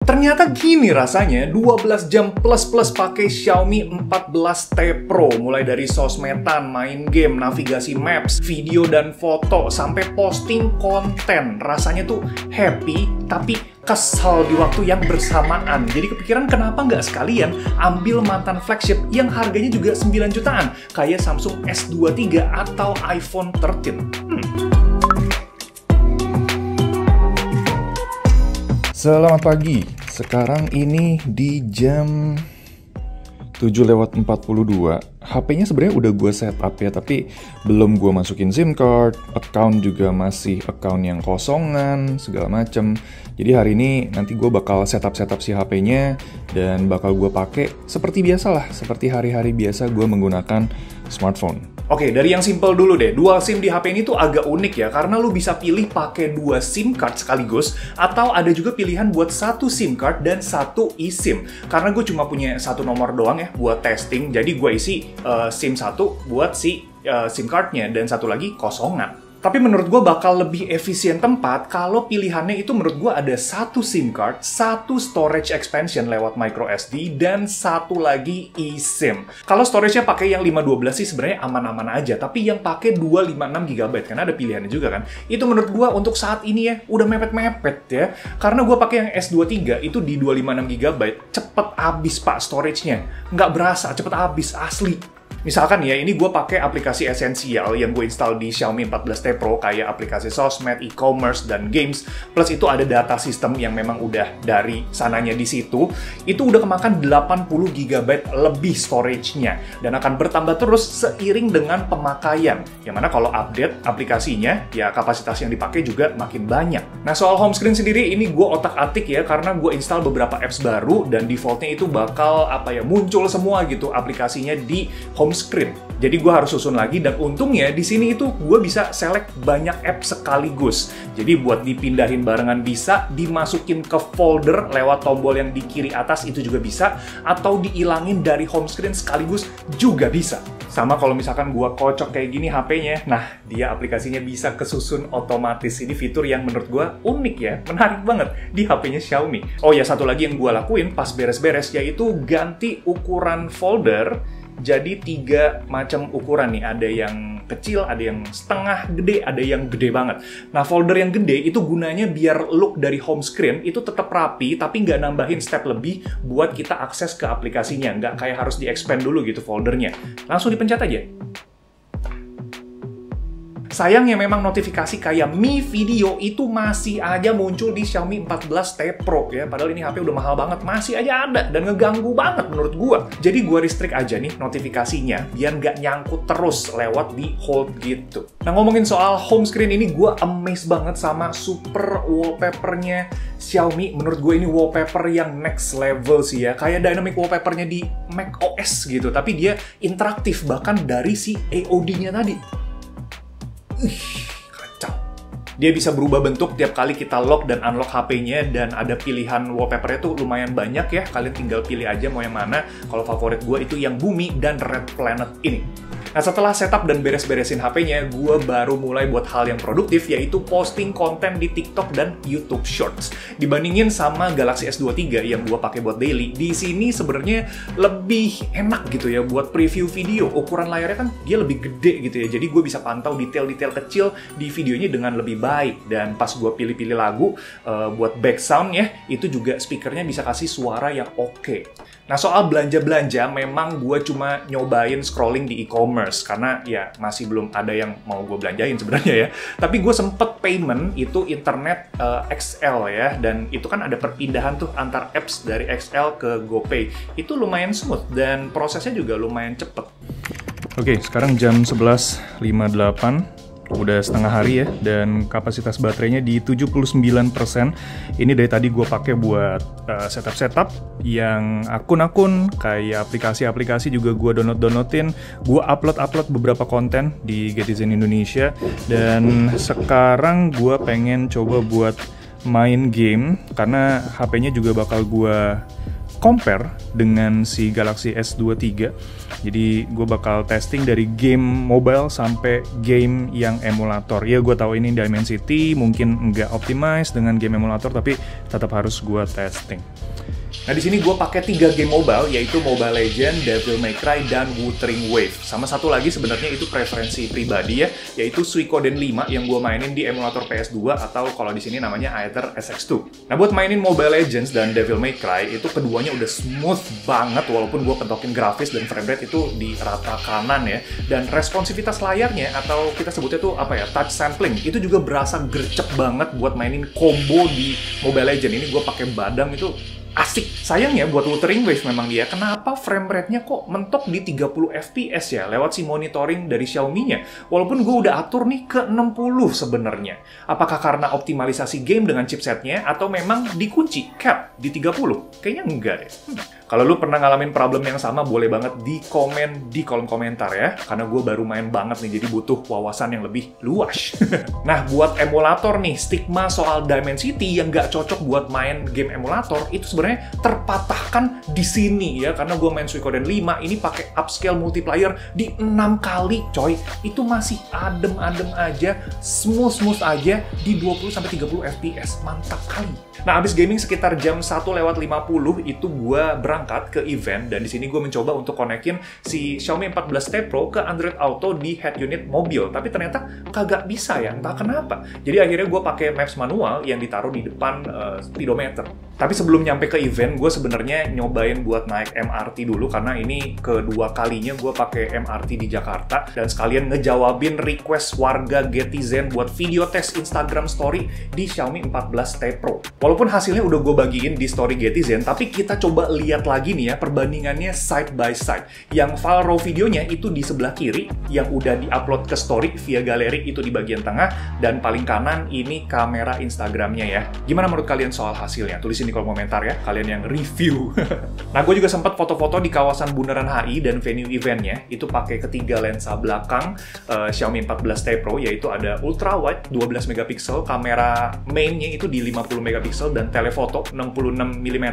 Ternyata gini rasanya 12 jam plus pakai Xiaomi 14T Pro. Mulai dari sosmedan, main game, navigasi maps, video dan foto, sampai posting konten. Rasanya tuh happy, tapi kesel di waktu yang bersamaan. Jadi kepikiran kenapa nggak sekalian ambil mantan flagship yang harganya juga 9 jutaan. Kayak Samsung S23 atau iPhone 13. Selamat pagi, sekarang ini di jam 7:42. HP-nya sebenarnya udah gue setup ya, tapi belum gue masukin SIM card, account juga masih account yang kosongan, segala macem. Jadi hari ini nanti gue bakal setup si HP-nya dan bakal gue pakai seperti biasa lah, seperti hari-hari biasa gue menggunakan smartphone. Oke, dari yang simple dulu deh. Dual SIM di HP ini tuh agak unik ya, karena lu bisa pilih pakai 2 SIM card sekaligus, atau ada juga pilihan buat 1 SIM card dan 1 eSIM. Karena gue cuma punya 1 nomor doang ya buat testing, jadi gue isi SIM 1 buat si SIM cardnya, dan 1 lagi kosongan. Tapi menurut gue bakal lebih efisien tempat kalau pilihannya itu menurut gue ada 1 SIM card, 1 storage expansion lewat micro SD, dan 1 lagi eSIM. Kalau storage-nya pakai yang 512 sih sebenarnya aman-aman aja, tapi yang pakai 256 GB, karena ada pilihannya juga kan. Itu menurut gue untuk saat ini ya, udah mepet-mepet ya. Karena gue pakai yang S23 itu di 256 GB, cepet habis pak storage-nya. Nggak berasa, cepet habis, asli. Misalkan ya, ini gue pakai aplikasi esensial yang gue install di Xiaomi 14T Pro, kayak aplikasi sosmed, e-commerce, dan games. Plus itu ada data sistem yang memang udah dari sananya di situ. Itu udah kemakan 80 GB lebih storage-nya. Dan akan bertambah terus seiring dengan pemakaian. Yang mana kalau update aplikasinya, ya kapasitas yang dipakai juga makin banyak. Nah, soal home screen sendiri, ini gue otak-atik ya, karena gue install beberapa apps baru, dan defaultnya itu bakal, muncul semua gitu aplikasinya di home screen. Jadi gue harus susun lagi, dan untungnya di sini itu gue bisa select banyak app sekaligus. Jadi buat dipindahin barengan bisa, dimasukin ke folder lewat tombol yang di kiri atas itu juga bisa, atau dihilangin dari home screen sekaligus juga bisa. Sama kalau misalkan gue kocok kayak gini HP-nya, nah dia aplikasinya bisa kesusun otomatis. Ini fitur yang menurut gue unik ya, menarik banget di HP-nya Xiaomi. Oh ya, satu lagi yang gue lakuin pas beres-beres yaitu ganti ukuran folder. Jadi 3 macam ukuran nih, ada yang kecil, ada yang setengah gede, ada yang gede banget. Nah, folder yang gede itu gunanya biar look dari home screen itu tetap rapi, tapi nggak nambahin step lebih buat kita akses ke aplikasinya. Nggak kayak harus di-expand dulu gitu foldernya. Langsung dipencet aja. Sayangnya memang notifikasi kayak Mi Video itu masih aja muncul di Xiaomi 14T Pro ya. Padahal ini HP udah mahal banget, masih aja ada dan ngeganggu banget menurut gua. Jadi gua restrict aja nih notifikasinya biar nggak nyangkut terus lewat di hold gitu. Nah, ngomongin soal home screen ini, gua amazed banget sama super wallpapernya Xiaomi. Menurut gue ini wallpaper yang next level sih ya. Kayak dynamic wallpapernya di macOS gitu, tapi dia interaktif bahkan dari si AOD-nya tadi. Kacau. Dia bisa berubah bentuk tiap kali kita lock dan unlock HP-nya, dan ada pilihan wallpaper-nya tuh lumayan banyak ya. Kalian tinggal pilih aja mau yang mana. Kalau favorit gue itu yang bumi dan red planet ini. Nah, setelah setup dan beres-beresin HP-nya, gue baru mulai buat hal yang produktif, yaitu posting konten di TikTok dan YouTube Shorts. Dibandingin sama Galaxy S23 yang gue pakai buat daily, di sini sebenarnya lebih enak gitu ya buat preview video. Ukuran layarnya kan dia lebih gede gitu ya, jadi gue bisa pantau detail-detail kecil di videonya dengan lebih baik. Dan pas gue pilih-pilih lagu, buat back sound ya, itu juga speakernya bisa kasih suara yang oke. Nah, soal belanja-belanja, memang gue cuma nyobain scrolling di e-commerce, karena ya masih belum ada yang mau gue belanjain sebenarnya ya. Tapi gue sempet payment itu internet XL ya, dan itu kan ada perpindahan tuh antar apps dari XL ke GoPay. Itu lumayan smooth, dan prosesnya juga lumayan cepet. Oke, sekarang jam 11.58. Udah setengah hari ya, dan kapasitas baterainya di 79%. Ini dari tadi gue pakai buat setup yang akun-akun, kayak aplikasi-aplikasi juga gue downloadin. Gue upload beberapa konten di Getizen Indonesia, dan sekarang gue pengen coba buat main game, karena HP-nya juga bakal gue compare dengan si Galaxy S23. Jadi gue bakal testing dari game mobile sampai game yang emulator. Ya, gue tahu ini Dimensity mungkin nggak optimize dengan game emulator, tapi tetap harus gue testing. Nah, di sini gue pakai 3 game mobile, yaitu Mobile Legends, Devil May Cry, dan Wuthering Wave. Sama satu lagi sebenarnya itu preferensi pribadi ya, yaitu Suikoden 5 yang gue mainin di emulator PS2 atau kalau di sini namanya Aether SX2. Nah, buat mainin Mobile Legends dan Devil May Cry itu keduanya udah smooth banget walaupun gue pentokin grafis dan frame rate itu di rata kanan ya. Dan responsivitas layarnya atau kita sebutnya tuh apa ya, touch sampling itu juga berasa gercep banget buat mainin combo di Mobile Legends. Ini gue pakai badam itu asik. Sayangnya buat Wuthering Wave memang dia, kenapa frame rate-nya kok mentok di 30 fps ya lewat si monitoring dari Xiaomi-nya. Walaupun gue udah atur nih ke 60 sebenarnya. Apakah karena optimalisasi game dengan chipsetnya atau memang dikunci cap di 30? Kayaknya enggak deh. Kalau lu pernah ngalamin problem yang sama, boleh banget di komen di kolom komentar ya. Karena gue baru main banget nih, jadi butuh wawasan yang lebih luas. Nah, buat emulator nih, stigma soal Dimensity yang nggak cocok buat main game emulator, itu sebenarnya terpatahkan di sini ya. Karena gue main Suikoden 5, ini pakai upscale multiplayer di 6 kali, coy. Itu masih adem-adem aja, smooth aja di 20-30 fps. Mantap kali. Nah, abis gaming sekitar jam 1:50 itu gue berangkat ke event, dan di sini gue mencoba untuk konekin si Xiaomi 14T Pro ke Android Auto di head unit mobil, tapi ternyata kagak bisa ya, entah kenapa. Jadi akhirnya gue pakai maps manual yang ditaruh di depan speedometer. Tapi sebelum nyampe ke event, gue sebenarnya nyobain buat naik MRT dulu, karena ini kedua kalinya gue pakai MRT di Jakarta, dan sekalian ngejawabin request warga Getizen buat video tes Instagram Story di Xiaomi 14T Pro. Walaupun hasilnya udah gue bagiin di story Getizen, tapi kita coba lihat lagi nih ya perbandingannya side by side. Yang file raw videonya itu di sebelah kiri, yang udah diupload ke story via galeri itu di bagian tengah, dan paling kanan ini kamera Instagramnya ya. Gimana menurut kalian soal hasilnya? Tulisin di kolom komentar ya, kalian yang review. Nah, gue juga sempat foto-foto di kawasan Bundaran HI dan venue eventnya, itu pakai ketiga lensa belakang Xiaomi 14T Pro, yaitu ada ultra wide 12 megapiksel, kamera mainnya itu di 50 megapiksel, dan telefoto 66 mm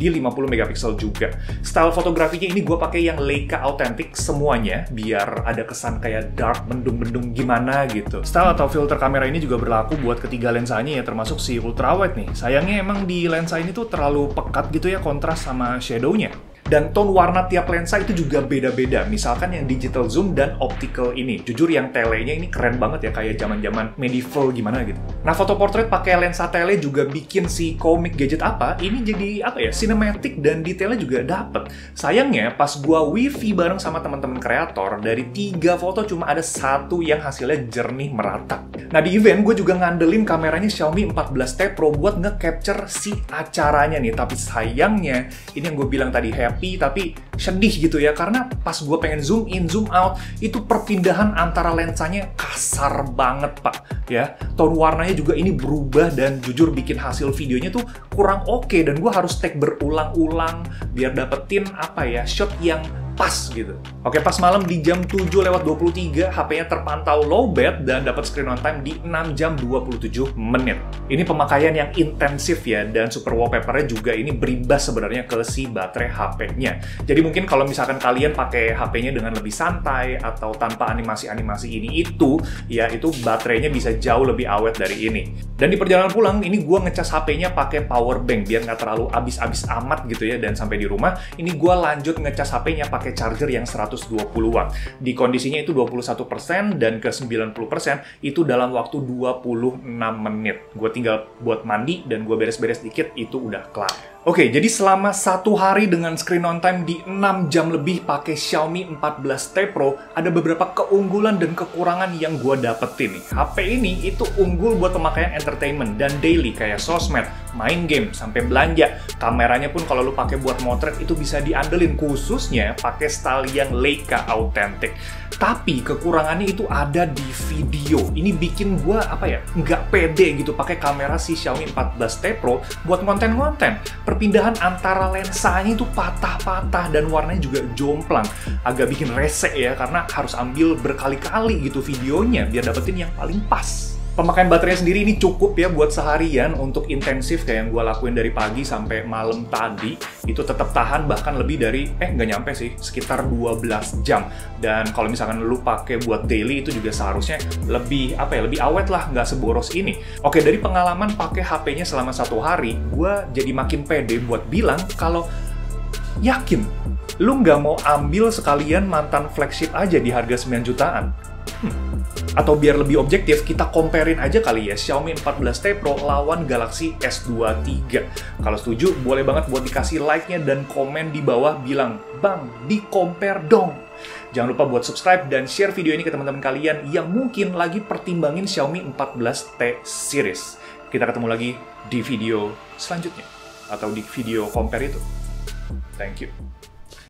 di 50 megapiksel juga. Style fotografinya ini gue pakai yang Leica Authentic semuanya, biar ada kesan kayak dark, mendung-mendung gimana gitu. Style atau filter kamera ini juga berlaku buat ketiga lensanya ya, termasuk si ultra wide nih. Sayangnya emang di lensa ini tuh terlalu pekat gitu ya kontras sama shadow-nya. Dan tone warna tiap lensa itu juga beda-beda. Misalkan yang digital zoom dan optical ini. Jujur yang telenya ini keren banget ya, kayak zaman-zaman medieval gimana gitu. Nah, foto portrait pakai lensa tele juga bikin si Comic Gadget apa, ini jadi apa ya, cinematic dan detailnya juga dapet. Sayangnya pas gua wifi bareng sama teman-teman kreator, dari 3 foto cuma ada 1 yang hasilnya jernih merata. Nah, di event gue juga ngandelin kameranya Xiaomi 14T Pro buat nge-capture si acaranya nih. Tapi sayangnya, ini yang gue bilang tadi, tapi sedih gitu ya, karena pas gue pengen zoom in, zoom out, itu perpindahan antara lensanya kasar banget pak ya. Tone warnanya juga ini berubah, dan jujur bikin hasil videonya tuh kurang oke, dan gue harus take berulang-ulang biar dapetin apa ya, shot yang pas gitu. Oke, pas malam di jam 7:23, HP-nya terpantau low bat dan dapat screen on time di 6 jam 27 menit. Ini pemakaian yang intensif ya, dan super wallpaper-nya juga ini berimbas sebenarnya ke si baterai HP-nya. Jadi mungkin kalau misalkan kalian pakai HP-nya dengan lebih santai atau tanpa animasi-animasi ini itu, ya itu baterainya bisa jauh lebih awet dari ini. Dan di perjalanan pulang, ini gue ngecas HP-nya pakai power bank biar nggak terlalu abis-abis amat gitu ya, dan sampai di rumah, ini gue lanjut ngecas HP-nya pakai charger yang 120 watt. Di kondisinya itu 21% dan ke 90% itu dalam waktu 26 menit. Gue tinggal buat mandi dan gue beres-beres dikit, itu udah kelar. Oke, jadi selama 1 hari dengan screen on time di 6 jam lebih pakai Xiaomi 14T Pro, ada beberapa keunggulan dan kekurangan yang gue dapetin nih. HP ini itu unggul buat pemakaian entertainment dan daily kayak sosmed, main game, sampai belanja. Kameranya pun kalau lu pakai buat motret itu bisa diandelin, khususnya pakai style yang Leica Authentic. Tapi kekurangannya itu ada di video. Ini bikin gue apa ya, nggak pede gitu pakai kamera si Xiaomi 14T Pro buat konten-konten. Perpindahan antara lensanya itu patah-patah dan warnanya juga jomplang. Agak bikin rese ya, karena harus ambil berkali-kali gitu videonya biar dapetin yang paling pas. Pemakaian baterainya sendiri ini cukup ya buat seharian untuk intensif kayak yang gue lakuin dari pagi sampai malam tadi. Itu tetap tahan bahkan lebih dari, nggak nyampe sih, sekitar 12 jam. Dan kalau misalkan lu pakai buat daily itu juga seharusnya lebih, lebih awet lah, nggak seboros ini. Oke, dari pengalaman pakai HP-nya selama 1 hari, gue jadi makin pede buat bilang kalau yakin, lu nggak mau ambil sekalian mantan flagship aja di harga 9 jutaan. Atau biar lebih objektif, kita comparein aja kali ya Xiaomi 14T Pro lawan Galaxy S23. Kalau setuju, boleh banget buat dikasih like-nya dan komen di bawah bilang, "Bang, di-compare dong." Jangan lupa buat subscribe dan share video ini ke teman-teman kalian yang mungkin lagi pertimbangin Xiaomi 14T series. Kita ketemu lagi di video selanjutnya, atau di video compare itu. Thank you.